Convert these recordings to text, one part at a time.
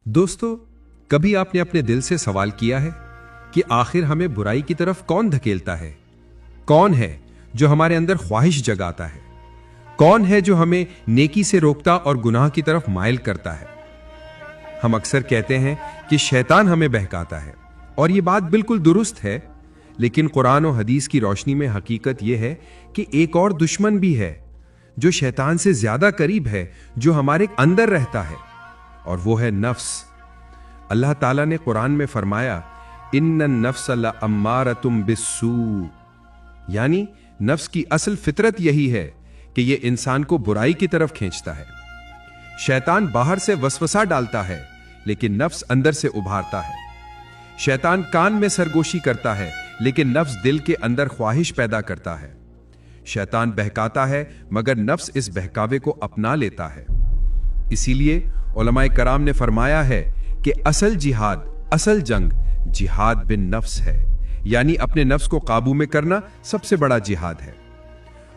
दोस्तों, कभी आपने अपने दिल से सवाल किया है कि आखिर हमें बुराई की तरफ कौन धकेलता है? कौन है जो हमारे अंदर ख्वाहिश जगाता है? कौन है जो हमें नेकी से रोकता और गुनाह की तरफ माइल करता है? हम अक्सर कहते हैं कि शैतान हमें बहकाता है, और यह बात बिल्कुल दुरुस्त है, लेकिन कुरान और हदीस की रोशनी में हकीकत यह है कि एक और दुश्मन भी है जो शैतान से ज्यादा करीब है, जो हमारे अंदर रहता है, और वो है नफ्स। अल्लाह ताला ने कुरान में फरमाया, इन्नन नफ्स लअम्मारतुम बिस्सू, यानी नफ्स की असल फितरत यही है कि ये इंसान को बुराई की तरफ खींचता है। शैतान बाहर से वसवसा डालता है, लेकिन नफ्स अंदर से उभारता है। शैतान कान में सरगोशी करता है, लेकिन नफ्स दिल के अंदर ख्वाहिश पैदा करता है। शैतान बहकाता है, मगर नफ्स इस बहकावे को अपना लेता है। इसीलिए उलमाए कराम ने फरमाया है कि असल जिहाद, असल जंग जिहाद बिन नफ्स है, यानी अपने नफ्स को काबू में करना सबसे बड़ा जिहाद है।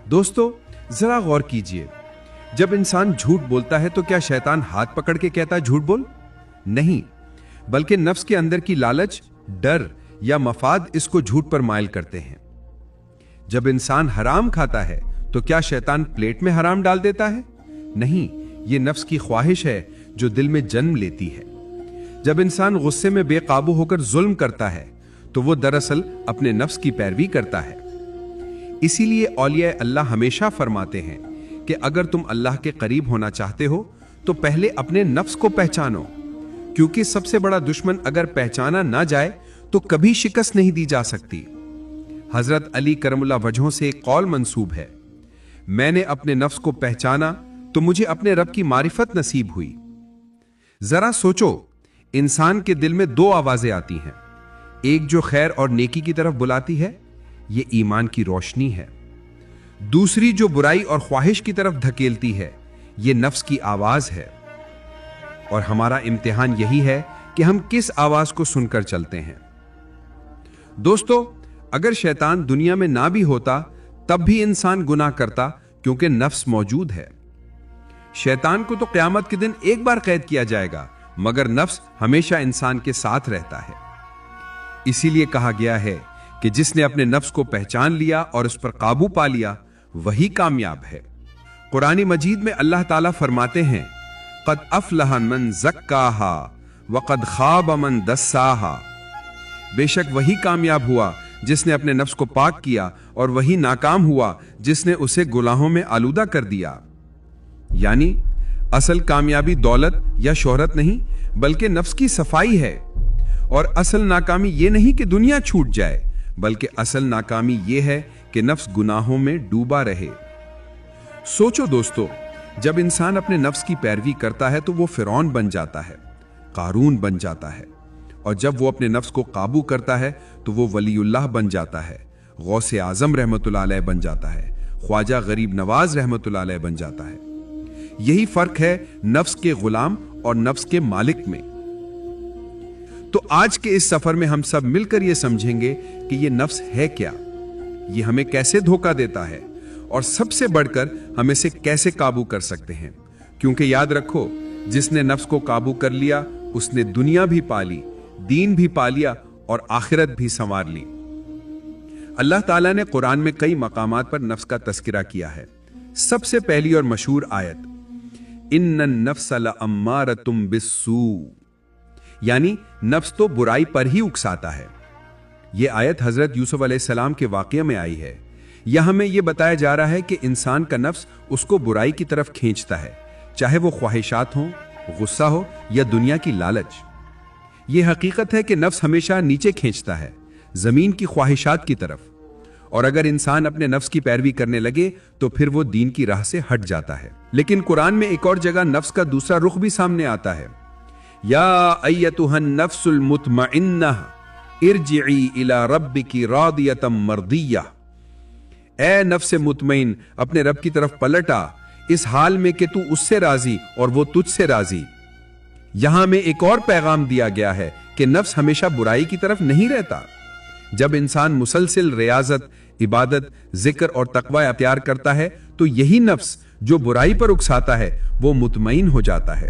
दोस्तों, जरा गौर कीजिए, जब इंसान झूठ बोलता है तो क्या शैतान हाथ पकड़ के कहता है झूठ बोल? नहीं, बल्कि नफ्स के अंदर की लालच, डर या मफाद इसको झूठ पर माइल करते हैं। जब इंसान हराम खाता है तो क्या शैतान प्लेट में हराम डाल देता है? नहीं, यह नफ्स की ख्वाहिश है जो दिल में जन्म लेती है। जब इंसान गुस्से में बेकाबू होकर जुल्म करता है तो वो दरअसल अपने नफ्स की पैरवी करता है। इसीलिए औलिया अल्लाह हमेशा फरमाते हैं कि अगर तुम अल्लाह के करीब होना चाहते हो तो पहले अपने नफ्स को पहचानो, क्योंकि सबसे बड़ा दुश्मन अगर पहचाना ना जाए तो कभी शिकस्त नहीं दी जा सकती। हजरत अली करमुल्लाह वजहों से एक कौल मंसूब है, मैंने अपने नफ्स को पहचाना तो मुझे अपने रब की मारिफत नसीब हुई। जरा सोचो, इंसान के दिल में दो आवाजें आती हैं, एक जो खैर और नेकी की तरफ बुलाती है, यह ईमान की रोशनी है। दूसरी जो बुराई और ख्वाहिश की तरफ धकेलती है, यह नफ्स की आवाज है। और हमारा इम्तिहान यही है कि हम किस आवाज को सुनकर चलते हैं। दोस्तों, अगर शैतान दुनिया में ना भी होता तब भी इंसान गुनाह करता, क्योंकि नफ्स मौजूद है। शैतान को तो क़यामत के दिन एक बार कैद किया जाएगा, मगर नफ्स हमेशा इंसान के साथ रहता है। इसीलिए कहा गया है कि जिसने अपने नफ्स को पहचान लिया और उस पर काबू पा लिया, वही कामयाब है। कुरानी मजीद में अल्लाह ताला फरमाते हैं, क़द अफ़लह मन ज़क्काहा व क़द ख़ाब मन दस्साहा, बेशक वही कामयाब हुआ जिसने अपने नफ्स को पाक किया, और वही नाकाम हुआ जिसने उसे गुनाहों में आलूदा कर दिया। यानी असल कामयाबी दौलत या शोहरत नहीं, बल्कि नफ्स की सफाई है। और असल नाकामी यह नहीं कि दुनिया छूट जाए, बल्कि असल नाकामी यह है कि नफ्स गुनाहों में डूबा रहे। सोचो दोस्तों, जब इंसान अपने नफ्स की पैरवी करता है तो वो फिरौन बन जाता है, कारून बन जाता है, और जब वो अपने नफ्स को काबू करता है तो वो वलीउल्लाह बन जाता है, गौसे आजम रहमतुल्लाह अलैह बन जाता है, ख्वाजा गरीब नवाज रहमतुल्लाह अलैह बन जाता है। यही फर्क है नफ्स के गुलाम और नफ्स के मालिक में। तो आज के इस सफर में हम सब मिलकर यह समझेंगे कि यह नफ्स है क्या, यह हमें कैसे धोखा देता है, और सबसे बढ़कर हम इसे कैसे काबू कर सकते हैं। क्योंकि याद रखो, जिसने नफ्स को काबू कर लिया उसने दुनिया भी पा ली, दीन भी पा लिया, और आखिरत भी संवार ली। अल्लाह ताला ने कुरान में कई मकामात पर नफ्स का तस्करा किया है। सबसे पहली और मशहूर आयत, इन्नन नफ्स लअम्मारतुम बिस्सू, यानी नफ्स तो बुराई पर ही उकसाता है। यह आयत हजरत यूसुफ अलैहिस्सलाम के वाक़ये में आई है। यहां हमें यह बताया जा रहा है कि इंसान का नफ्स उसको बुराई की तरफ खींचता है, चाहे वो ख्वाहिशात हो, गुस्सा हो या दुनिया की लालच। यह हकीकत है कि नफ्स हमेशा नीचे खींचता है, जमीन की ख्वाहिशात की तरफ। और अगर इंसान अपने नफ्स की पैरवी करने लगे तो फिर वो दीन की राह से हट जाता है। लेकिन कुरान में एक और जगह नफ्स का दूसरा रुख भी सामने आता है, या अय्यतुहन नफ्सुल मुतमइन्नह इरजिई इला रब्बिकी रादियतम मर्दिय्या, ए नफ्स मुतमइन, अपने रब की तरफ पलट आ, इस हाल में कि तू उससे राजी और वो तुझसे राजी। यहां में एक और पैगाम दिया गया है कि नफ्स हमेशा बुराई की तरफ नहीं रहता। जब इंसान मुसलसिल रियाजत, इबादत, जिक्र और तकवा अख्तियार करता है तो यही नफ्स जो बुराई पर उकसाता है वो मुतमईन हो जाता है।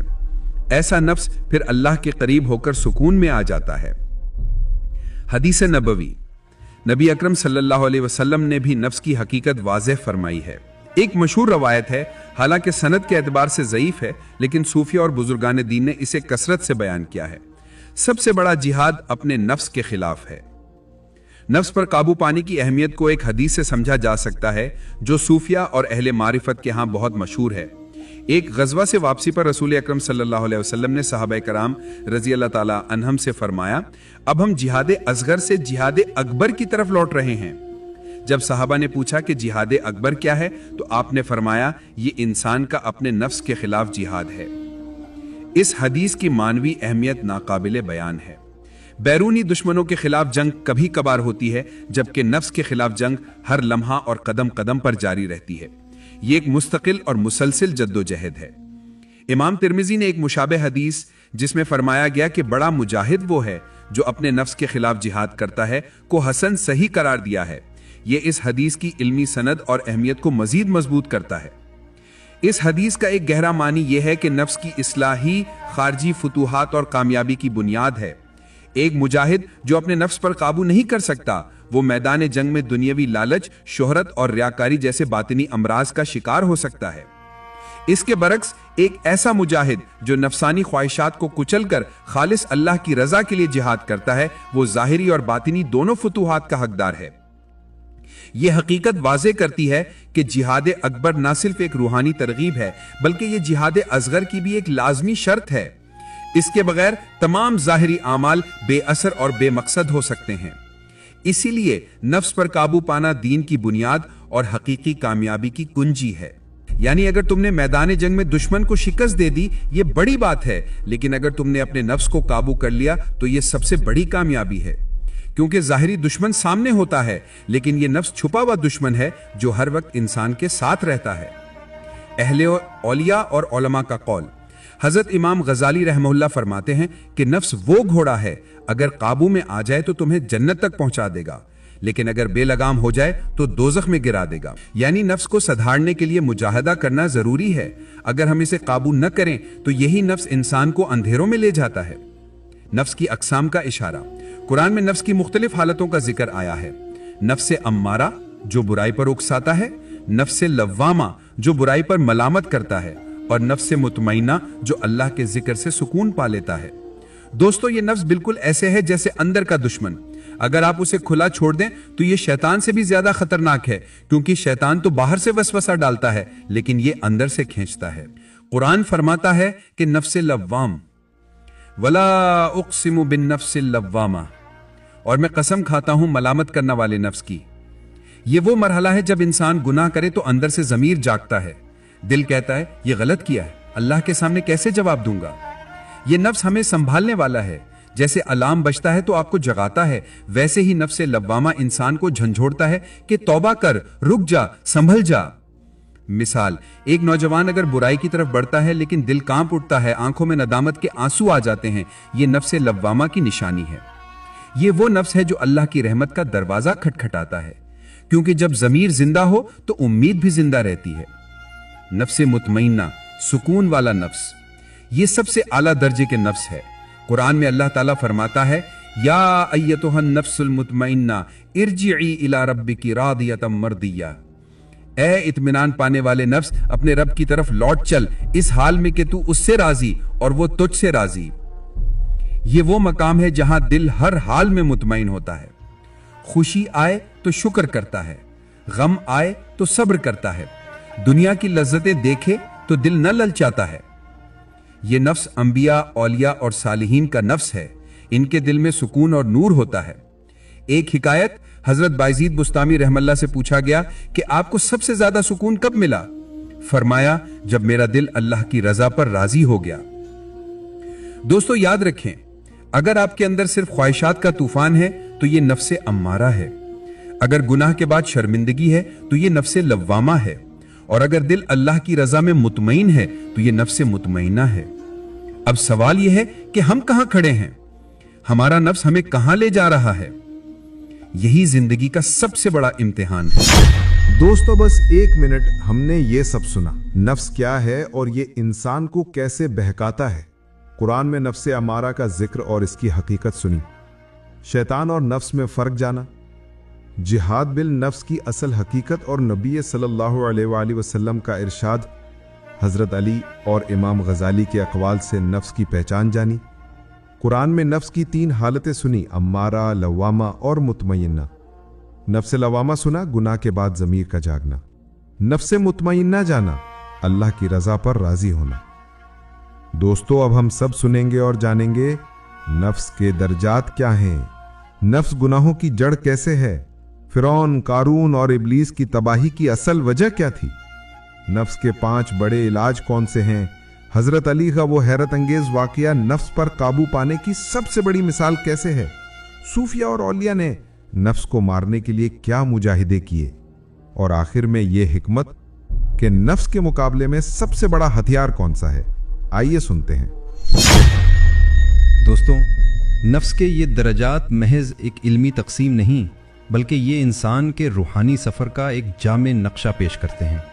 ऐसा नफ्स फिर अल्लाह के करीब होकर सुकून में आ जाता है। हदीस नबवी, नबी अकरम सल्लल्लाहु अलैहि वसल्लम ने भी नफ्स की हकीकत वाज़ेह फरमाई है। एक मशहूर रवायत है, हालांकि सनद के एतबार से ज़ईफ है, लेकिन सूफिया और बुजुर्गान दीन ने इसे कसरत से बयान किया है। सबसे बड़ा जिहाद अपने नफ्स के खिलाफ है। नफ्स पर काबू पाने की अहमियत को एक हदीस से समझा जा सकता है जो सूफिया और अहले मारिफत के यहाँ बहुत मशहूर है। एक गजवा से वापसी पर रसूल अकरम सल्लल्लाहु अलैहि वसल्लम ने सहाबा कराम रजी अल्लाह ताला अन्हम से फरमाया, अब हम जिहाद असगर से जिहाद अकबर की तरफ लौट रहे हैं। जब सहाबा ने पूछा कि जिहाद अकबर क्या है, तो आपने फरमाया, ये इंसान का अपने नफ्स के खिलाफ जिहाद है। इस हदीस की मानवी अहमियत नाकाबिले बयान है। बैरूनी दुश्मनों के खिलाफ जंग कभी कभार होती है, जबकि नफ्स के खिलाफ जंग हर लम्हा और कदम कदम पर जारी रहती है। ये एक मुस्तकिल और मुसलसिल जद्दोजहद है। इमाम तिर्मिजी ने एक मुशाबे हदीस जिसमें फरमाया गया कि बड़ा मुजाहिद वो है जो अपने नफ्स के खिलाफ जिहाद करता है को हसन सही करार दिया है। ये इस हदीस की इल्मी सनद और अहमियत को मजीद मजबूत करता है। इस हदीस का एक गहरा मानी यह है कि नफ्स की इस्लाही खारजी फुतूहात और कामयाबी की बुनियाद है। एक मुजाहिद जो अपने नफ्स पर काबू नहीं कर सकता, वो मैदान जंग में दुनियावी लालच, शोहरत और रियाकारी जैसे बातिनी अमराज का शिकार हो सकता है। इसके बरक्स एक ऐसा मुजाहिद जो नफसानी ख्वाहिशात को कुचलकर खालिस अल्लाह की रजा के लिए जिहाद करता है, वो जाहिरी और बातिनी दोनों फुतूहात का हकदार है। यह हकीकत वाज़े करती है कि जिहाद अकबर न सिर्फ एक रूहानी तरगीब है, बल्कि यह जिहाद असगर की भी एक लाजमी शर्त है। इसके बगैर तमाम जाहिरी आमाल बेअसर और बेमकसद हो सकते हैं। इसीलिए नफ्स पर काबू पाना दीन की बुनियाद और हकीकी कामयाबी की कुंजी है। यानी अगर तुमने मैदान जंग में दुश्मन को शिकस्त दे दी, ये बड़ी बात है, लेकिन अगर तुमने अपने नफ्स को काबू कर लिया तो ये सबसे बड़ी कामयाबी है। क्योंकि जाहिरी दुश्मन सामने होता है, लेकिन ये नफ्स छुपा हुआ दुश्मन है जो हर वक्त इंसान के साथ रहता है। अहले औलिया और उलमा का कौल, हजरत इमाम गजाली रहमहुल्लाह फरमाते हैं कि नफ्स वो घोड़ा है, अगर काबू में आ जाए तो तुम्हें जन्नत तक पहुंचा देगा, लेकिन अगर बेलगाम हो जाए तो दोजख में गिरा देगा। यानी नफ्स को सधारने के लिए मुजाहदा करना जरूरी है। अगर हम इसे काबू न करें तो यही नफ्स इंसान को अंधेरों में ले जाता है। नफ्स की अकसाम का इशारा, कुरान में नफ्स की मुख्तलिफ हालतों का जिक्र आया है। नफ्स अम्मारा जो बुराई पर उकसाता है, नफ्स लव्वामा जो बुराई पर मलामत करता है, और नफ्स मुतमईना जो अल्लाह के जिक्र से सुकून पा लेता है। दोस्तों, ये नफ्स बिल्कुल ऐसे है जैसे अंदर का दुश्मन। अगर आप उसे खुला छोड़ दें तो ये शैतान से भी ज्यादा खतरनाक है, क्योंकि शैतान तो बाहर से वसवसा डालता है, लेकिन ये अंदर से खींचता है। कुरान फरमाता है कि नफ्स लव्वाम, वला उक़सिमु बिन नफ्स लव्वामा, और मैं कसम खाता हूं मलामत करने वाले नफ्स की। ये वो मरहला है जब इंसान गुनाह करे तो अंदर से जमीर जागता है, दिल कहता है ये गलत किया है, अल्लाह के सामने कैसे जवाब दूंगा। ये नफ्स हमें संभालने वाला है। जैसे अलार्म बजता है तो आपको जगाता है, वैसे ही नफ्स लव्वामा इंसान को झंझोड़ता है कि तौबा कर, रुक जा, संभल जा। मिसाल, एक नौजवान अगर बुराई की तरफ बढ़ता है लेकिन दिल कांप उठता है, आंखों में नदामत के आंसू आ जाते हैं, ये नफ्स लव्वामा की निशानी है। ये वो नफ्स है जो अल्लाह की रहमत का दरवाजा खटखटाता है, क्योंकि जब जमीर जिंदा हो तो उम्मीद भी जिंदा रहती है। नफ्स मुतमईना, सुकून वाला नफ्स, ये सबसे आला दर्जे के नफ्स है। कुरान में अल्लाह ताला फरमाता है, या अय्यतुहन नफ्सुल मुतमईना इरजिई इला रब्बिकी रादियतम मर्दिया, ए इत्मीनान पाने वाले नफ्स, अपने रब की तरफ लौट चल, इस हाल में कि तू उससे राजी और वो तुझसे राजी। ये वो मकाम है जहां दिल हर हाल में मुतमईन होता है। खुशी आए तो शुक्र करता है, गम आए तो सब्र करता है, दुनिया की लज्जतें देखे तो दिल न ललचाता है। ये नफ्स अंबिया, औलिया और सालिहीन का नफ्स है। इनके दिल में सुकून और नूर होता है। एक हिकायत, हजरत बायजीद बुस्तामी रहमल्ला से पूछा गया कि आपको सबसे ज्यादा सुकून कब मिला? फरमाया, जब मेरा दिल अल्लाह की रजा पर राजी हो गया। दोस्तों, याद रखें, अगर आपके अंदर सिर्फ ख्वाहिशात का तूफान है तो ये नफ्स अम्मारा है। अगर गुनाह के बाद शर्मिंदगी है तो ये नफ्स लव्वामा है, और अगर दिल अल्लाह की रजा में मुतमईन है तो ये नफ्स मुतमईना है। अब सवाल यह है कि हम कहां खड़े हैं? हमारा नफ्स हमें कहां ले जा रहा है? यही जिंदगी का सबसे बड़ा इम्तिहान है। दोस्तों, बस 1 मिनट, हमने ये सब सुना, नफ्स क्या है और ये इंसान को कैसे बहकाता है। कुरान में नफ्स अमारा का जिक्र और इसकी हकीकत सुनी, शैतान और नफ्स में फ़र्क जाना, जिहाद बिल नफ्स की असल हकीकत और नबी सल्लल्लाहु अलैहि वसल्लम का इरशाद, हज़रत अली और इमाम गज़ाली के अक़वाल से नफ्स की पहचान जानी। कुरान में नफ्स की 3 हालतें सुनी, अम्मारा, लव्वामा और मुतमय्यिना। नफ्स लव्वामा सुना, गुनाह के बाद ज़मीर का जागना। नफ्स मुतमय्यिना जाना, अल्लाह की रज़ा पर राज़ी होना। दोस्तों, अब हम सब सुनेंगे और जानेंगे नफ्स के दर्जात क्या हैं, नफ्स गुनाहों की जड़ कैसे है, फिरौन, कारून और इब्लीस की तबाही की असल वजह क्या थी, नफ्स के 5 बड़े इलाज कौन से हैं, हजरत अली का वो हैरत अंगेज वाकया नफ्स पर काबू पाने की सबसे बड़ी मिसाल कैसे है, सूफिया और औलिया ने नफ्स को मारने के लिए क्या मुजाहिदे किए, और आखिर में ये हिकमत कि नफ्स के मुकाबले में सबसे बड़ा हथियार कौन सा है। आइए सुनते हैं। दोस्तों, नफ्स के ये दर्जात महज एक इल्मी तकसीम नहीं, बल्कि ये इंसान के रूहानी सफ़र का एक जामे नक्शा पेश करते हैं।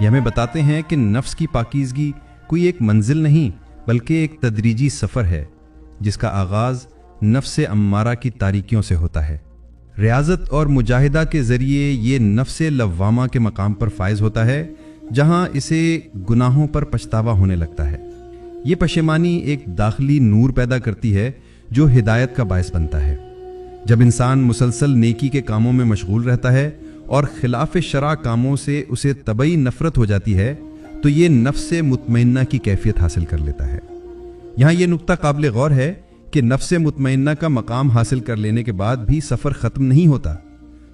ये हमें बताते हैं कि नफ्स की पाकीज़गी कोई एक मंजिल नहीं, बल्कि एक तदरीजी सफ़र है, जिसका आगाज़ नफ्स अम्मारा की तारीकियों से होता है। रियाजत और मुजाहिदा के ज़रिए ये नफ्स लव्वामा के मकाम पर फायज़ होता है, जहाँ इसे गुनाहों पर पछतावा होने लगता है। ये पशेमानी एक दाखिली नूर पैदा करती है जो हिदायत का बायस बनता है। जब इंसान मुसलसल नेकी के कामों में मशगूल रहता है और खिलाफ शरा कामों से उसे तबई नफरत हो जाती है, तो ये नफ्स मुतमइन्ना की कैफियत हासिल कर लेता है। यहाँ ये नुक्ता काबिल गौर है कि नफ्स मुतमइन्ना का मकाम हासिल कर लेने के बाद भी सफ़र ख़त्म नहीं होता।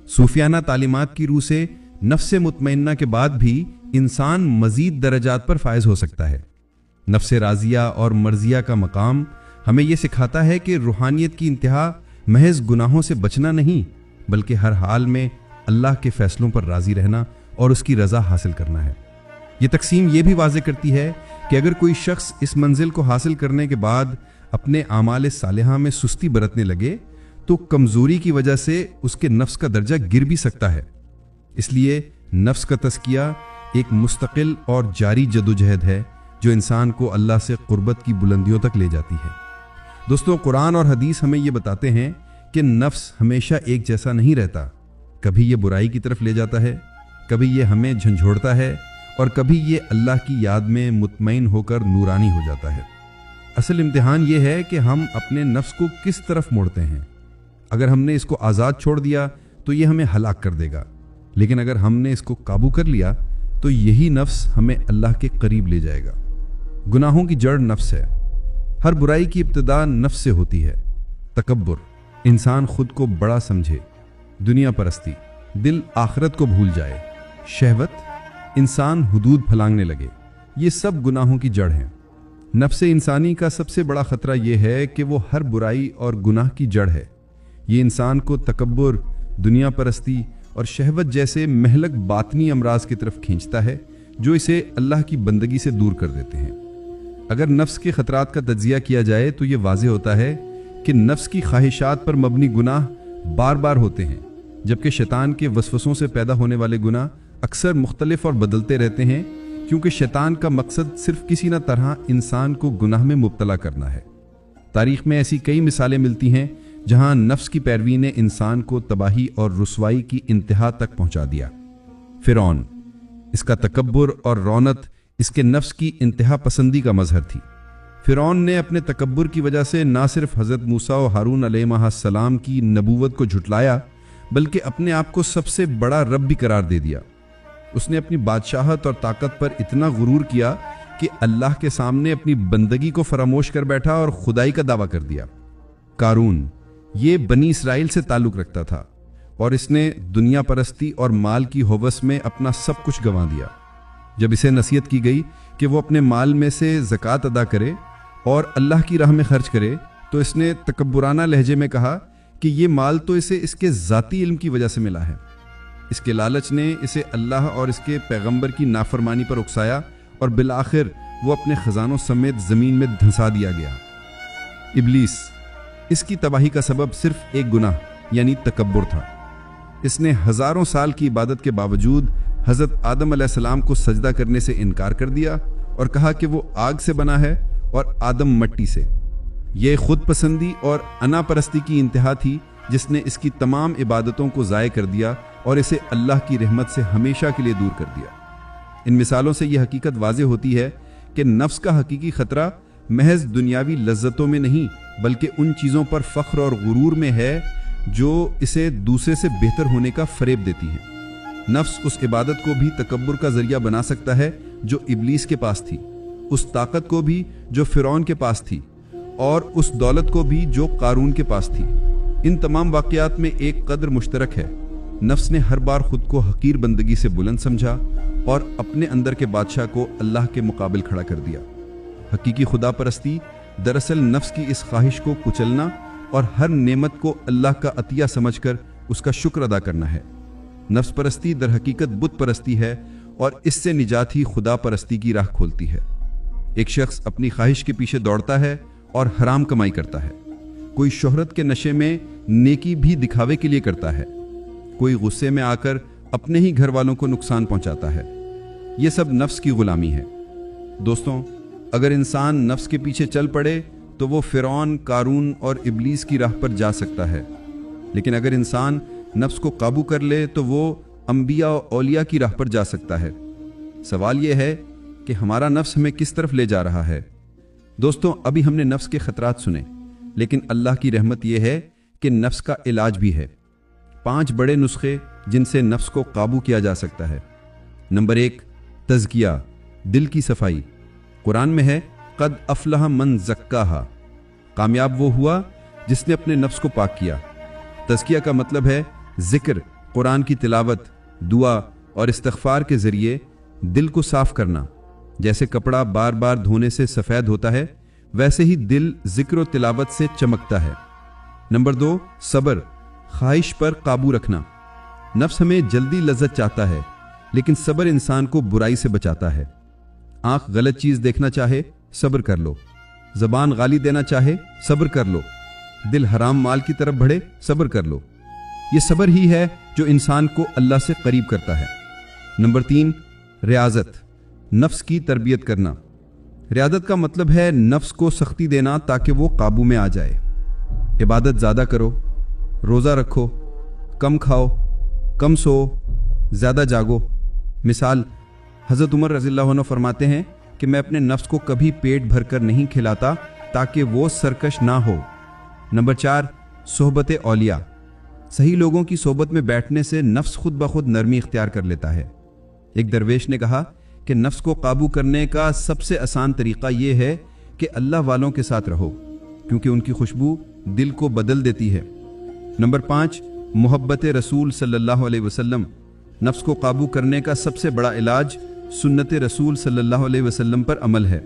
सूफियाना तालीमात की रूह से नफ्स मुतमइन्ना के बाद भी इंसान मज़ीद दर्जात पर फायज़ हो सकता है। नफ्स राज़िया और मर्जिया का मकाम हमें यह सिखाता है कि रूहानियत की इंतहा महज गुनाहों से बचना नहीं, बल्कि हर हाल में अल्लाह के फ़ैसलों पर राज़ी रहना और उसकी रज़ा हासिल करना है। ये तकसीम ये भी वाज़े करती है कि अगर कोई शख्स इस मंजिल को हासिल करने के बाद अपने आमाल सालिहा में सुस्ती बरतने लगे, तो कमज़ोरी की वजह से उसके नफ्स का दर्जा गिर भी सकता है। इसलिए नफ्स का तज़किया एक मुस्तकिल और जारी जदोजहद है जो इंसान को अल्लाह से क़ुर्बत की बुलंदियों तक ले जाती है। दोस्तों, कुरान और हदीस हमें ये बताते हैं कि नफ्स हमेशा एक जैसा नहीं रहता। कभी ये बुराई की तरफ ले जाता है, कभी ये हमें झंझोड़ता है, और कभी ये अल्लाह की याद में मुतमईन होकर नूरानी हो जाता है। असल इम्तिहान ये है कि हम अपने नफ्स को किस तरफ मोड़ते हैं। अगर हमने इसको आज़ाद छोड़ दिया तो ये हमें हलाक कर देगा, लेकिन अगर हमने इसको काबू कर लिया तो यही नफ्स हमें अल्लाह के करीब ले जाएगा। गुनाहों की जड़ नफ्स है। हर बुराई की इब्तिदा नफ्स से होती है। तकब्बुर, इंसान खुद को बड़ा समझे। दुनिया परस्ती, दिल आखिरत को भूल जाए। शहवत, इंसान हुदूद फलांगने लगे। ये सब गुनाहों की जड़ हैं। नफ्स इंसानी का सबसे बड़ा ख़तरा यह है कि वो हर बुराई और गुनाह की जड़ है। ये इंसान को तकब्बुर, दुनिया परस्ती और शहवत जैसे महलक बातनी अमराज की तरफ खींचता है, जो इसे अल्लाह की बंदगी से दूर कर देते हैं। अगर नफ्स के ख़तरात का तज्ज़िया किया जाए तो ये वाज़े होता है कि नफ्स की ख्वाहिशात पर मबनी गुनाह बार बार होते हैं, जबकि शैतान के वसवसों से पैदा होने वाले गुनाह अक्सर मुख्तलिफ और बदलते रहते हैं, क्योंकि शैतान का मकसद सिर्फ किसी न तरह इंसान को गुनाह में मुब्तला करना है। तारीख़ में ऐसी कई मिसालें मिलती हैं जहां नफ्स की पैरवी ने इंसान को तबाही और रुसवाई की इंतहा तक पहुंचा दिया। फिरौन, इसका तकब्बुर और रौनत इसके नफ्स की इंतहा पसंदी का मजहर थी। फिरौन ने अपने तकब्बुर की वजह से ना सिर्फ हज़रत मूसा और हारून अलैहिस्सलाम की नबूवत को झुटलाया, बल्कि अपने आप को सबसे बड़ा रब भी करार दे दिया। उसने अपनी बादशाहत और ताकत पर इतना गुरूर किया कि अल्लाह के सामने अपनी बंदगी को फरामोश कर बैठा और खुदाई का दावा कर दिया। कारून, ये बनी इसराइल से ताल्लुक़ रखता था और इसने दुनिया परस्ती और माल की हवस में अपना सब कुछ गंवा दिया। जब इसे नसीहत की गई कि वो अपने माल में से ज़कात अदा करे और अल्लाह की राह में खर्च करे, तो इसने तकब्बुराना लहजे में कहा कि ये माल तो इसे इसके ज़ाती इल्म की वजह से मिला है। इसके लालच ने इसे अल्लाह और इसके पैगंबर की नाफरमानी पर उकसाया और बिलाखिर वो अपने ख़जानों समेत ज़मीन में धंसा दिया गया। इब्लीस, इसकी तबाही का सबब सिर्फ एक गुनाह यानी तकब्बुर था। इसने हज़ारों साल की इबादत के बावजूद हज़रत आदम अलैहिस्सलाम को सजदा करने से इनकार कर दिया और कहा कि वो आग से बना है اور آدم مٹی سے۔ یہ خود پسندی اور انا پرستی کی انتہا تھی جس نے اس کی تمام عبادتوں کو ضائع کر دیا اور اسے اللہ کی رحمت سے ہمیشہ کے لیے دور کر دیا۔ ان مثالوں سے یہ حقیقت واضح ہوتی ہے کہ نفس کا حقیقی خطرہ محض دنیاوی لذتوں میں نہیں بلکہ ان چیزوں پر فخر اور غرور میں ہے جو اسے دوسرے سے بہتر ہونے کا فریب دیتی ہیں۔ نفس اس عبادت کو بھی تکبر کا ذریعہ بنا سکتا ہے جو ابلیس کے پاس تھی، اس طاقت کو بھی جو فرعون کے پاس تھی، اور اس دولت کو بھی جو قارون کے پاس تھی۔ ان تمام واقعات میں ایک قدر مشترک ہے، نفس نے ہر بار خود کو حقیر بندگی سے بلند سمجھا اور اپنے اندر کے بادشاہ کو اللہ کے مقابل کھڑا کر دیا۔ حقیقی خدا پرستی دراصل نفس کی اس خواہش کو کچلنا اور ہر نعمت کو اللہ کا عطیہ سمجھ کر اس کا شکر ادا کرنا ہے۔ نفس پرستی در حقیقت بت پرستی ہے اور اس سے نجات ہی خدا پرستی کی راہ کھولتی ہے۔ ایک شخص اپنی خواہش کے پیچھے دوڑتا ہے اور حرام کمائی کرتا ہے، کوئی شہرت کے نشے میں نیکی بھی دکھاوے کے لیے کرتا ہے، کوئی غصے میں آ کر اپنے ہی گھر والوں کو نقصان پہنچاتا ہے۔ یہ سب نفس کی غلامی ہے۔ دوستوں، اگر انسان نفس کے پیچھے چل پڑے تو وہ فرعون، قارون اور ابلیس کی راہ پر جا سکتا ہے، لیکن اگر انسان نفس کو قابو کر لے تو وہ انبیاء و اولیاء کی راہ پر جا سکتا ہے۔ سوال یہ ہے کہ ہمارا نفس ہمیں کس طرف لے جا رہا ہے؟ دوستوں، ابھی ہم نے نفس کے خطرات سنے، لیکن اللہ کی رحمت یہ ہے کہ نفس کا علاج بھی ہے۔ 5 بڑے نسخے جن سے نفس کو قابو کیا جا سکتا ہے۔ نمبر 1، تزکیہ، دل کی صفائی۔ قرآن میں ہے قد افلح من زکاہا، کامیاب وہ ہوا جس نے اپنے نفس کو پاک کیا۔ تزکیہ کا مطلب ہے ذکر، قرآن کی تلاوت، دعا اور استغفار کے ذریعے دل کو صاف کرنا۔ جیسے کپڑا بار بار دھونے سے سفید ہوتا ہے، ویسے ہی دل ذکر و تلاوت سے چمکتا ہے۔ نمبر 2، صبر، خواہش پر قابو رکھنا۔ نفس ہمیں جلدی لذت چاہتا ہے، لیکن صبر انسان کو برائی سے بچاتا ہے۔ آنکھ غلط چیز دیکھنا چاہے، صبر کر لو۔ زبان گالی دینا چاہے، صبر کر لو۔ دل حرام مال کی طرف بڑھے، صبر کر لو۔ یہ صبر ہی ہے جو انسان کو اللہ سے قریب کرتا ہے۔ نمبر 3، ریاضت، نفس کی تربیت کرنا۔ ریاضت کا مطلب ہے نفس کو سختی دینا تاکہ وہ قابو میں آ جائے۔ عبادت زیادہ کرو، روزہ رکھو، کم کھاؤ، کم سو، زیادہ جاگو۔ مثال، حضرت عمر رضی اللہ عنہ فرماتے ہیں کہ میں اپنے نفس کو کبھی پیٹ بھر کر نہیں کھلاتا تاکہ وہ سرکش نہ ہو۔ نمبر 4، صحبت اولیاء، صحیح لوگوں کی صحبت میں بیٹھنے سے نفس خود بخود نرمی اختیار کر لیتا ہے۔ ایک درویش نے کہا کہ نفس کو قابو کرنے کا سب سے آسان طریقہ یہ ہے کہ اللہ والوں کے ساتھ رہو، کیونکہ ان کی خوشبو دل کو بدل دیتی ہے۔ نمبر 5، محبت رسول صلی اللہ علیہ وسلم، نفس کو قابو کرنے کا سب سے بڑا علاج سنت رسول صلی اللہ علیہ وسلم پر عمل ہے۔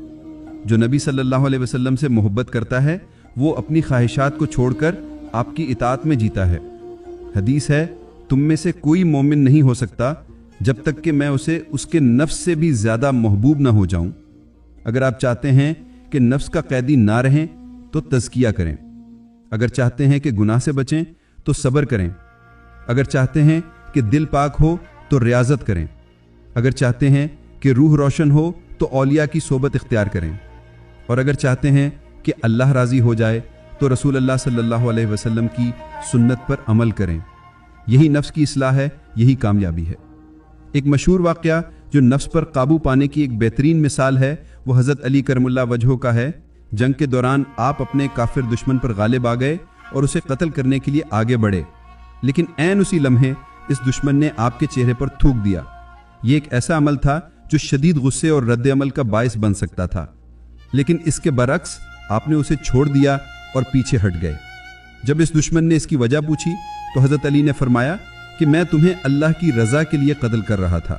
جو نبی صلی اللہ علیہ وسلم سے محبت کرتا ہے وہ اپنی خواہشات کو چھوڑ کر آپ کی اطاعت میں جیتا ہے۔ حدیث ہے، تم میں سے کوئی مومن نہیں ہو سکتا جب تک کہ میں اسے اس کے نفس سے بھی زیادہ محبوب نہ ہو جاؤں۔ اگر آپ چاہتے ہیں کہ نفس کا قیدی نہ رہیں تو تزکیہ کریں، اگر چاہتے ہیں کہ گناہ سے بچیں تو صبر کریں، اگر چاہتے ہیں کہ دل پاک ہو تو ریاضت کریں، اگر چاہتے ہیں کہ روح روشن ہو تو اولیاء کی صحبت اختیار کریں، اور اگر چاہتے ہیں کہ اللہ راضی ہو جائے تو رسول اللہ صلی اللہ علیہ وسلم کی سنت پر عمل کریں۔ یہی نفس کی اصلاح ہے، یہی کامیابی ہے۔ ایک مشہور واقعہ جو نفس پر قابو پانے کی ایک بہترین مثال ہے وہ حضرت علی کرم اللہ وجہہ کا ہے۔ جنگ کے دوران آپ اپنے کافر دشمن پر غالب آ گئے اور اسے قتل کرنے کے لیے آگے بڑھے، لیکن عین اسی لمحے اس دشمن نے آپ کے چہرے پر تھوک دیا۔ یہ ایک ایسا عمل تھا جو شدید غصے اور رد عمل کا باعث بن سکتا تھا، لیکن اس کے برعکس آپ نے اسے چھوڑ دیا اور پیچھے ہٹ گئے۔ جب اس دشمن نے اس کی وجہ پوچھی تو حضرت علی نے فرمایا کہ میں تمہیں اللہ کی رضا کے لیے قتل کر رہا تھا،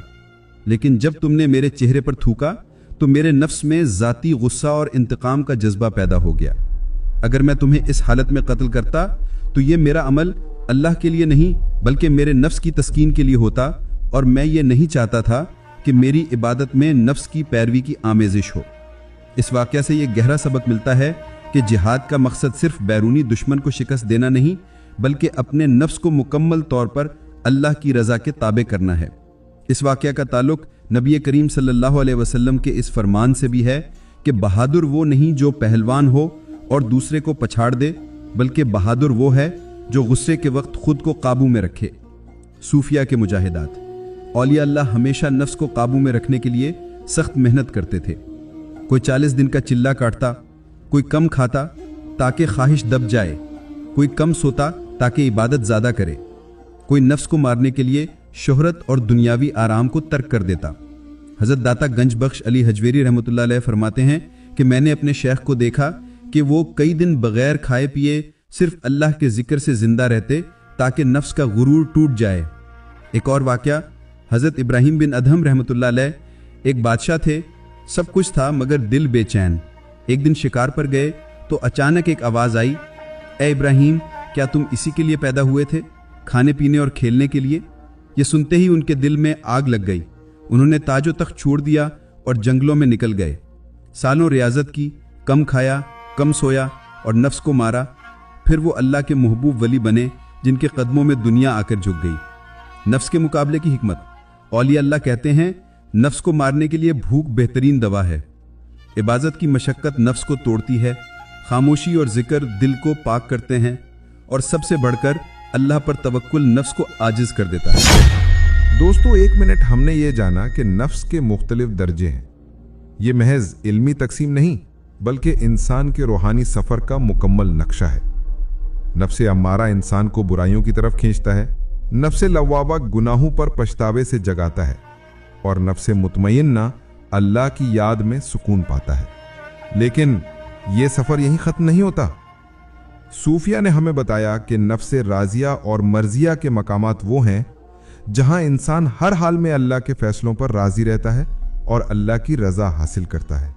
لیکن جب تم نے میرے چہرے پر تھوکا تو میرے نفس میں ذاتی غصہ اور انتقام کا جذبہ پیدا ہو گیا۔ اگر میں تمہیں اس حالت میں قتل کرتا تو یہ میرا عمل اللہ کے لیے نہیں بلکہ میرے نفس کی تسکین کے لیے ہوتا، اور میں یہ نہیں چاہتا تھا کہ میری عبادت میں نفس کی پیروی کی آمیزش ہو۔ اس واقعہ سے یہ گہرا سبق ملتا ہے کہ جہاد کا مقصد صرف بیرونی دشمن کو شکست دینا نہیں بلکہ اپنے نفس کو مکمل طور پر اللہ کی رضا کے تابع کرنا ہے۔ اس واقعہ کا تعلق نبی کریم صلی اللہ علیہ وسلم کے اس فرمان سے بھی ہے کہ بہادر وہ نہیں جو پہلوان ہو اور دوسرے کو پچھاڑ دے، بلکہ بہادر وہ ہے جو غصے کے وقت خود کو قابو میں رکھے۔ صوفیہ کے مجاہدات۔ اولیاء اللہ ہمیشہ نفس کو قابو میں رکھنے کے لیے سخت محنت کرتے تھے۔ کوئی 40 دن کا چلہ کاٹتا، کوئی کم کھاتا تاکہ خواہش دب جائے، کوئی کم سوتا تاکہ عبادت زیادہ کرے، کوئی نفس کو مارنے کے لیے شہرت اور دنیاوی آرام کو ترک کر دیتا۔ حضرت داتا گنج بخش علی حجویری رحمۃ اللہ علیہ فرماتے ہیں کہ میں نے اپنے شیخ کو دیکھا کہ وہ کئی دن بغیر کھائے پیے صرف اللہ کے ذکر سے زندہ رہتے تاکہ نفس کا غرور ٹوٹ جائے۔ ایک اور واقعہ، حضرت ابراہیم بن ادہم رحمۃ اللہ علیہ ایک بادشاہ تھے، سب کچھ تھا مگر دل بے چین۔ ایک دن شکار پر گئے تو اچانک ایک آواز آئی، اے ابراہیم، کیا تم اسی کے لیے پیدا ہوئے تھے، کھانے پینے اور کھیلنے کے لیے؟ یہ سنتے ہی ان کے دل میں آگ لگ گئی۔ انہوں نے تاج و تخت چھوڑ دیا اور جنگلوں میں نکل گئے۔ سالوں ریاضت کی، کم کھایا، کم سویا اور نفس کو مارا، پھر وہ اللہ کے محبوب ولی بنے جن کے قدموں میں دنیا آ کر جھک گئی۔ نفس کے مقابلے کی حکمت۔ اولیاء اللہ کہتے ہیں نفس کو مارنے کے لیے بھوک بہترین دوا ہے۔ عبادت کی مشقت نفس کو توڑتی ہے، خاموشی اور ذکر دل کو پاک کرتے ہیں، اور سب سے بڑھ کر اللہ پر توکل نفس کو عاجز کر دیتا ہے۔ دوستو، 1 منٹ ہم نے یہ جانا کہ نفس کے مختلف درجے ہیں۔ یہ محض علمی تقسیم نہیں بلکہ انسان کے روحانی سفر کا مکمل نقشہ ہے۔ نفس امارہ انسان کو برائیوں کی طرف کھینچتا ہے، نفس لوابہ گناہوں پر پچھتاوے سے جگاتا ہے، اور نفس مطمئنہ اللہ کی یاد میں سکون پاتا ہے۔ لیکن یہ سفر یہیں ختم نہیں ہوتا۔ صوفیہ نے ہمیں بتایا کہ نفس راضیہ اور مرضیہ کے مقامات وہ ہیں جہاں انسان ہر حال میں اللہ کے فیصلوں پر راضی رہتا ہے اور اللہ کی رضا حاصل کرتا ہے۔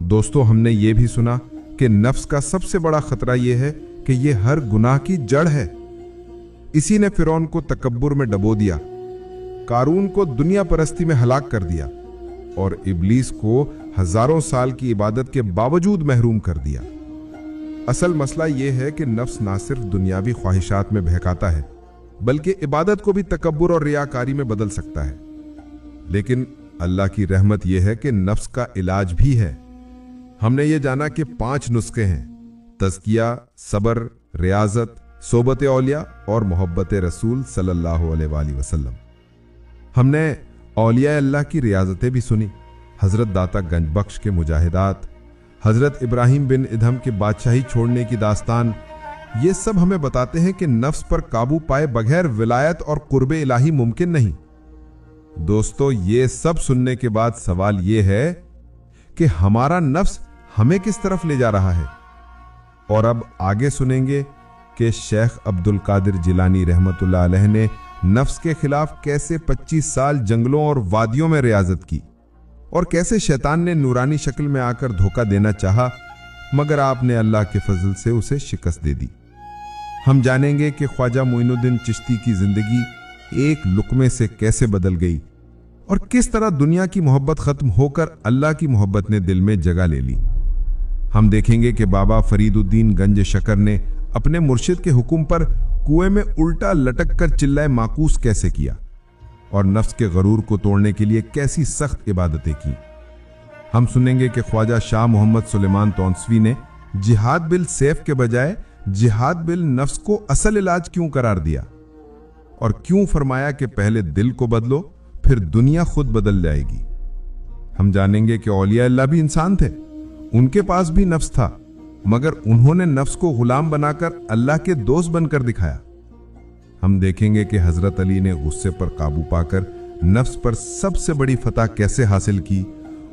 دوستو، ہم نے یہ بھی سنا کہ نفس کا سب سے بڑا خطرہ یہ ہے کہ یہ ہر گناہ کی جڑ ہے۔ اسی نے فرعون کو تکبر میں ڈبو دیا، قارون کو دنیا پرستی میں ہلاک کر دیا، اور ابلیس کو ہزاروں سال کی عبادت کے باوجود محروم کر دیا۔ اصل مسئلہ یہ ہے کہ نفس نہ صرف دنیاوی خواہشات میں بہکاتا ہے بلکہ عبادت کو بھی تکبر اور ریاکاری میں بدل سکتا ہے۔ لیکن اللہ کی رحمت یہ ہے کہ نفس کا علاج بھی ہے۔ ہم نے یہ جانا کہ 5 نسخے ہیں: تزکیہ، صبر، ریاضت، صحبت اولیاء اور محبت رسول صلی اللہ علیہ وآلہ وسلم۔ ہم نے اولیاء اللہ کی ریاضتیں بھی سنی، حضرت داتا گنج بخش کے مجاہدات، حضرت ابراہیم بن ادہم کے بادشاہی چھوڑنے کی داستان۔ یہ سب ہمیں بتاتے ہیں کہ نفس پر قابو پائے بغیر ولایت اور قرب الہی ممکن نہیں۔ دوستو، یہ سب سننے کے بعد سوال یہ ہے کہ ہمارا نفس ہمیں کس طرف لے جا رہا ہے؟ اور اب آگے سنیں گے کہ شیخ عبد القادر جیلانی رحمۃ اللہ علیہ نے نفس کے خلاف کیسے 25 سال جنگلوں اور وادیوں میں ریاضت کی، اور کیسے شیطان نے نورانی شکل میں آ کر دھوکہ دینا چاہا مگر آپ نے اللہ کے فضل سے اسے شکست دے دی۔ ہم جانیں گے کہ خواجہ معین الدین چشتی کی زندگی ایک لقمے سے کیسے بدل گئی، اور کس طرح دنیا کی محبت ختم ہو کر اللہ کی محبت نے دل میں جگہ لے لی۔ ہم دیکھیں گے کہ بابا فرید الدین گنج شکر نے اپنے مرشد کے حکم پر کنویں میں الٹا لٹک کر چلائے ماکوس کیسے کیا، اور نفس کے غرور کو توڑنے کے لیے کیسی سخت عبادتیں کی۔ ہم سنیں گے کہ خواجہ شاہ محمد سلیمان تونسوی نے جہاد بالسیف کے بجائے جہاد بالنفس کو اصل علاج کیوں قرار دیا، اور کیوں فرمایا کہ پہلے دل کو بدلو پھر دنیا خود بدل جائے گی۔ ہم جانیں گے کہ اولیاء اللہ بھی انسان تھے، ان کے پاس بھی نفس تھا، مگر انہوں نے نفس کو غلام بنا کر اللہ کے دوست بن کر دکھایا۔ ہم دیکھیں گے کہ حضرت علی نے غصے پر قابو پا کر نفس پر سب سے بڑی فتح کیسے حاصل کی،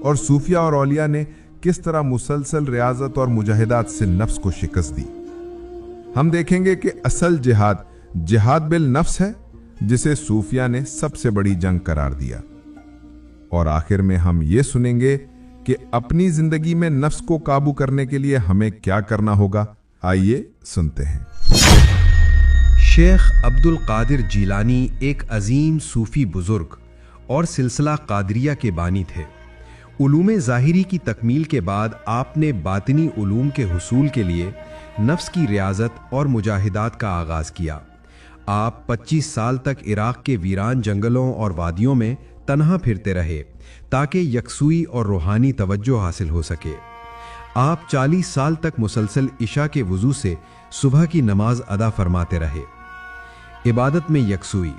اور صوفیہ اور اولیاء نے کس طرح مسلسل ریاضت اور مجاہدات سے نفس کو شکست دی۔ ہم دیکھیں گے کہ اصل جہاد بالنفس ہے، جسے صوفیہ نے سب سے بڑی جنگ قرار دیا۔ اور آخر میں ہم یہ سنیں گے کہ اپنی زندگی میں نفس کو قابو کرنے کے لیے ہمیں کیا کرنا ہوگا۔ آئیے سنتے ہیں۔ شیخ عبد القادر جیلانی ایک عظیم صوفی بزرگ اور سلسلہ قادریہ کے بانی تھے۔ علوم ظاہری کی تکمیل کے بعد آپ نے باطنی علوم کے حصول کے لیے نفس کی ریاضت اور مجاہدات کا آغاز کیا۔ آپ 25 سال تک عراق کے ویران جنگلوں اور وادیوں میں तन्हा फिरते रहे ताकि यकसुई और रूहानी तवज्जो हासिल हो सके। आप 40 साल तक मुसलसल इशा के वुजू से सुबह की नमाज अदा फरमाते रहे। इबादत में यकसुई।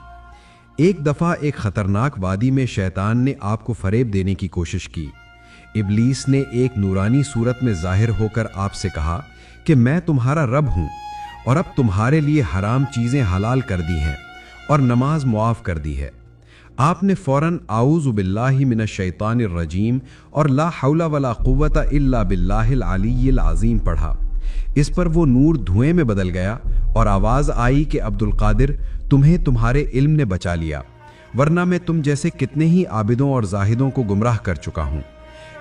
एक दफ़ा एक ख़तरनाक वादी में शैतान ने आपको फ़रेब देने की कोशिश की। इब्लीस ने एक नूरानी सूरत में ज़ाहिर होकर आपसे कहा कि मैं तुम्हारा रब हूँ और अब तुम्हारे लिए हराम चीज़ें हलाल कर दी हैं और नमाज मुआफ़ कर दी है। आपने फ़ौरन आऊज़ु बिल्लाहि मिनश शैतानिर रजीम और ला हौला वला कुव्वता इल्ला बिल्लाहिल अलीय्यिल अज़ीम पढ़ा। इस पर वो नूर धुएं में बदल गया और आवाज़ आई कि अब्दुल कादिर, तुम्हें तुम्हारे इल्म ने बचा लिया, वरना मैं तुम जैसे कितने ही आबिदों और जाहिदों को गुमराह कर चुका हूँ।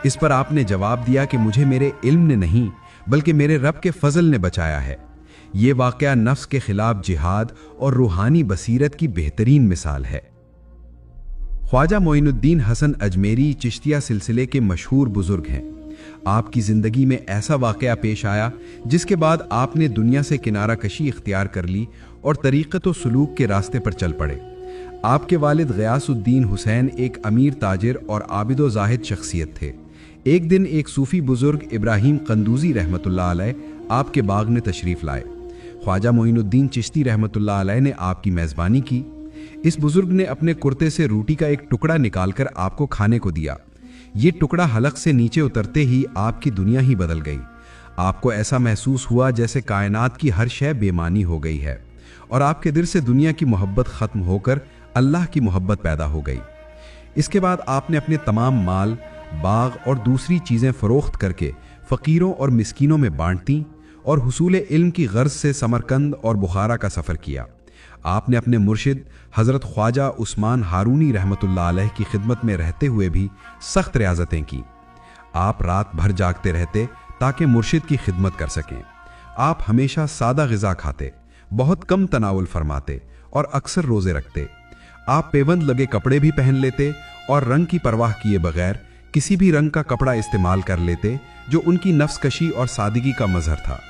इस पर आपने जवाब दिया कि मुझे मेरे इल्म ने नहीं बल्कि मेरे रब के फजल ने बचाया है। ये वाक़या नफ्स के खिलाफ जिहाद और रूहानी बसीरत की बेहतरीन मिसाल है। ख्वाजा मोइनुद्दीन हसन अजमेरी चिश्तिया सिलसिले के मशहूर बुजुर्ग हैं। आपकी ज़िंदगी में ऐसा वाक़या पेश आया जिसके बाद आपने दुनिया से किनारा कशी इख्तियार कर ली और तरीक़त व सलूक के रास्ते पर चल पड़े। आपके वालिद ग़ियासुद्दीन हुसैन एक अमीर ताजिर और आबिद व ज़ाहिद शख्सियत थे। एक दिन एक सूफ़ी बुजुर्ग इब्राहीम कंदूज़ी रहमतुल्लाह अलैह आपके बाग में तशरीफ़ लाए। ख्वाजा मोइनुद्दीन चिश्ती रहमतुल्लाह अलैह ने आपकी मेज़बानी की। इस बुजुर्ग ने अपने कुर्ते से रोटी का एक टुकड़ा निकालकर आपको खाने को दिया। ये टुकड़ा हलक से नीचे उतरते ही आपकी दुनिया ही बदल गई। आपको ऐसा महसूस हुआ जैसे कायनात की हर शय बेमानी हो गई है और आपके दिल से दुनिया की मोहब्बत ख़त्म होकर अल्लाह की मोहब्बत पैदा हो गई। इसके बाद आपने अपने तमाम माल, बाग और दूसरी चीज़ें फ़रोख्त करके फ़कीरों और मिस्कीनों में बांट दी और हुसूल इल्म की गर्ज से समरकंद और बुखारा का सफ़र किया। आपने अपने मुर्शिद हज़रत ख्वाजा उस्मान हारूनी रहमतुल्लाह अलैह की खिदमत में रहते हुए भी सख्त रियाजतें की। आप रात भर जागते रहते ताकि मुर्शिद की खिदमत कर सकें। आप हमेशा सादा ग़िज़ा खाते, बहुत कम तनावुल फरमाते और अक्सर रोज़े रखते। आप पेवंद लगे कपड़े भी पहन लेते और रंग की परवाह किए बगैर किसी भी रंग का कपड़ा इस्तेमाल कर लेते जो उनकी नफ्सकशी और सादगी का मज़हर था।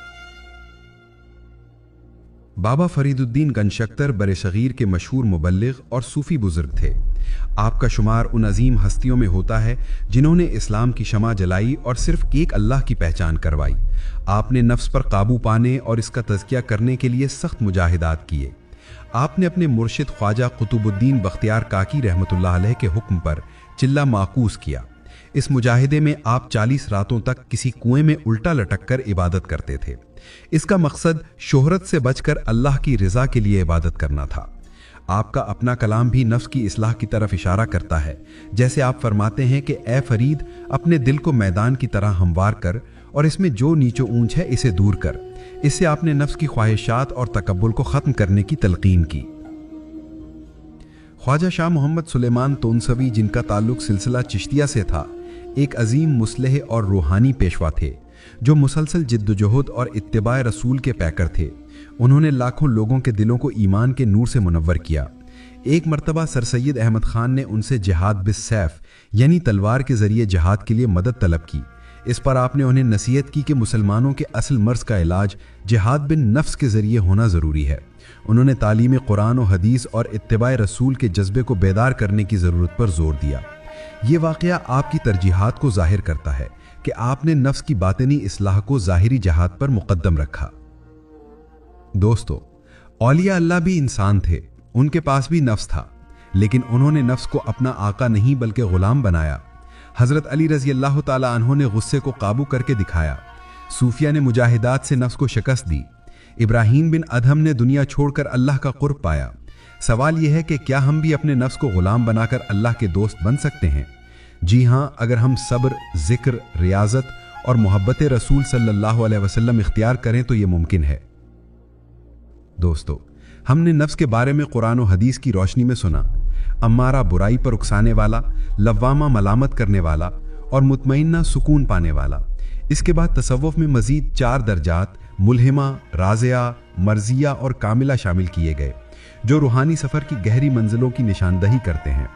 बाबा फरीदुद्दीन गंशक्तर बरसगीर के मशहूर मुबल्लिग और सूफ़ी बुज़ुर्ग थे। आपका शुमार उन अजीम हस्तियों में होता है जिन्होंने इस्लाम की शमा जलाई और सिर्फ एक अल्लाह की पहचान करवाई। आपने नफ्स पर काबू पाने और इसका तज़किया करने के लिए सख्त मुजाहिदात किए। आपने अपने मुर्शिद ख्वाजा कुतुबुद्दीन बख्तियार काकी रहमतुल्लाह अलैह के हुक्म पर चिल्ला माकूस किया। इस मुजाहिदे में आप 40 रातों तक किसी कुएं में उल्टा लटक कर इबादत करते थे। इसका मकसद शोहरत से बचकर अल्लाह की रज़ा के लिए इबादत करना था। आपका अपना कलाम भी नफ्स की इस्लाह की तरफ इशारा करता है। जैसे आप फरमाते हैं कि ए फरीद, अपने दिल को मैदान की तरह हमवार कर और इसमें जो नीचो ऊंच है इसे दूर कर। इससे आपने नफ्स की ख्वाहिशात और तकब्बुल को ख़त्म करने की तलकीन की। ख्वाजा शाह मोहम्मद सुलेमान तोनसवी, जिनका ताल्लुक सिलसिला चिश्तिया से था, एक अजीम मुस्लिह और रूहानी पेशवा थे जो मुसलसल जिद्दोजहद और इत्तिबाए रसूल के पैकर थे। उन्होंने लाखों लोगों के दिलों को ईमान के नूर से मुनव्वर किया। एक मरतबा सर सैयद अहमद खान ने उनसे जिहाद बिस्सैफ यानी तलवार के ज़रिए जिहाद के लिए मदद तलब की। इस पर आपने उन्हें नसीहत की कि मुसलमानों के असल मर्ज़ का इलाज जिहाद बिन नफ्स के ज़रिए होना ज़रूरी है। उन्होंने तालीम कुरान और हदीस और इत्तिबाए रसूल के जज्बे को बेदार करने की ज़रूरत पर जोर दिया। ये वाक़या आपकी तरजीहात को ज़ाहिर करता है कि आपने नफ्स की बातिनी इस्लाह को ज़ाहिरी जहाद पर मुक़द्दम रखा। दोस्तों, औलिया अल्लाह भी इंसान थे, उनके पास भी नफ्स था, लेकिन उन्होंने नफ्स को अपना आका नहीं बल्कि ग़ुलाम बनाया। हज़रत अली रज़ी अल्लाह ताला अन्हो ने गुस्से को काबू करके दिखाया। सूफिया ने मुजाहिदात से नफ्स को शिकस्त दी। इब्राहीम बिन अदहम ने दुनिया छोड़कर अल्लाह का क़ुर्ब पाया। सवाल यह है कि क्या हम भी अपने नफ्स को ग़ुलाम बनाकर अल्लाह के दोस्त बन सकते हैं? जी हाँ, अगर हम सब्र, ज़िक्र, रियाजत और मोहब्बत रसूल सल्लल्लाहु अलैहि वसल्लम इख्तियार करें तो ये मुमकिन है। दोस्तों, हमने नफ्स के बारे में कुरान और हदीस की रोशनी में सुना। अम्मारा बुराई पर उकसाने वाला, लव्वामा मलामत करने वाला और मुतमइन्ना सुकून पाने वाला। इसके बाद तसव्वुफ में मज़ीद 4 दर्जात मुल्हिमा, राज़िया, मर्जिया और कामिला शामिल किए गए जो रूहानी सफ़र की गहरी मंजिलों की निशानदही करते हैं।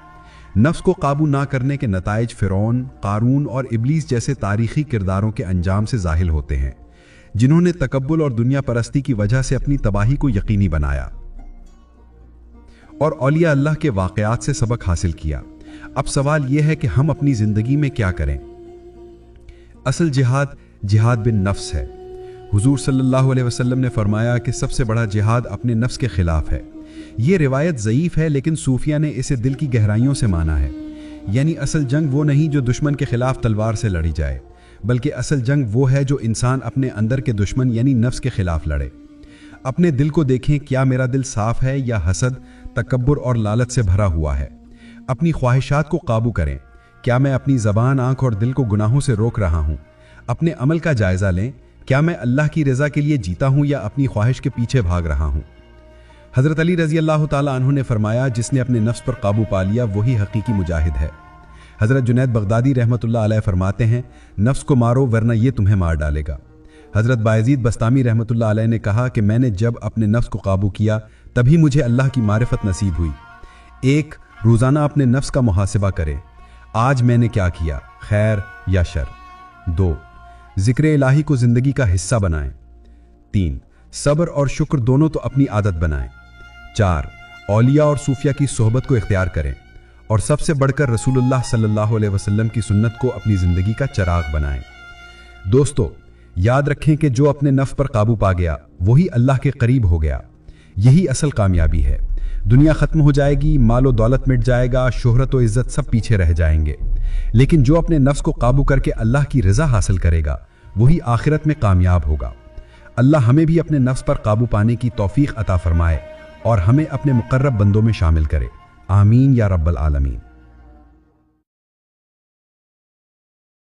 नफ्स को काबू ना करने के नताइज फ़िरौन, क़ारून और इब्लीस जैसे तारीख़ी किरदारों के अंजाम से ज़ाहिर होते हैं जिन्होंने तकब्बुल और दुनिया परस्ती की वजह से अपनी तबाही को यकीनी बनाया और औलिया अल्लाह के वाक़यात से सबक हासिल किया। اب سوال یہ ہے کہ ہم اپنی زندگی میں کیا کریں؟ اصل جہاد جہاد بن نفس ہے۔ حضور صلی اللہ علیہ وسلم نے فرمایا کہ سب سے بڑا جہاد اپنے نفس کے خلاف ہے۔ یہ روایت ضعیف ہے، لیکن صوفیہ نے اسے دل کی گہرائیوں سے مانا ہے۔ یعنی اصل جنگ وہ نہیں جو دشمن کے خلاف تلوار سے لڑی جائے، بلکہ اصل جنگ وہ ہے جو انسان اپنے اندر کے دشمن یعنی نفس کے خلاف لڑے۔ اپنے دل کو دیکھیں، کیا میرا دل صاف ہے یا حسد، تکبر اور لالچ سے بھرا ہوا ہے؟ اپنی خواہشات کو قابو کریں۔ کیا میں اپنی زبان، آنکھ اور دل کو گناہوں سے روک رہا ہوں؟ اپنے عمل کا جائزہ لیں، کیا میں اللہ کی رضا کے لیے جیتا ہوں یا اپنی خواہش کے پیچھے بھاگ رہا ہوں؟ حضرت علی رضی اللہ تعالیٰ عنہ نے فرمایا، جس نے اپنے نفس پر قابو پا لیا وہی حقیقی مجاہد ہے۔ حضرت جنید بغدادی رحمۃ اللہ علیہ فرماتے ہیں، نفس کو مارو ورنہ یہ تمہیں مار ڈالے گا۔ حضرت بایزید بستامی رحمۃ اللہ علیہ نے کہا کہ میں نے جب اپنے نفس کو قابو کیا تبھی مجھے اللہ کی معرفت نصیب ہوئی۔ 1. روزانہ اپنے نفس کا محاسبہ کریں، آج میں نے کیا کیا، خیر یا شر۔ 2. ذکر الہی کو زندگی کا حصہ بنائیں۔ 3. صبر اور شکر دونوں تو اپنی عادت بنائیں۔ 4. اولیاء اور صوفیہ کی صحبت کو اختیار کریں، اور سب سے بڑھ کر رسول اللہ صلی اللہ علیہ وسلم کی سنت کو اپنی زندگی کا چراغ بنائیں۔ دوستو، یاد رکھیں کہ جو اپنے نفس پر قابو پا گیا وہی اللہ کے قریب ہو گیا۔ یہی اصل کامیابی ہے۔ دنیا ختم ہو جائے گی، مال و دولت مٹ جائے گا، شہرت و عزت سب پیچھے رہ جائیں گے، لیکن جو اپنے نفس کو قابو کر کے اللہ کی رضا حاصل کرے گا وہی آخرت میں کامیاب ہوگا۔ اللہ ہمیں بھی اپنے نفس پر قابو پانے کی توفیق عطا فرمائے اور ہمیں اپنے مقرب بندوں میں شامل کرے۔ آمین یا رب العالمین۔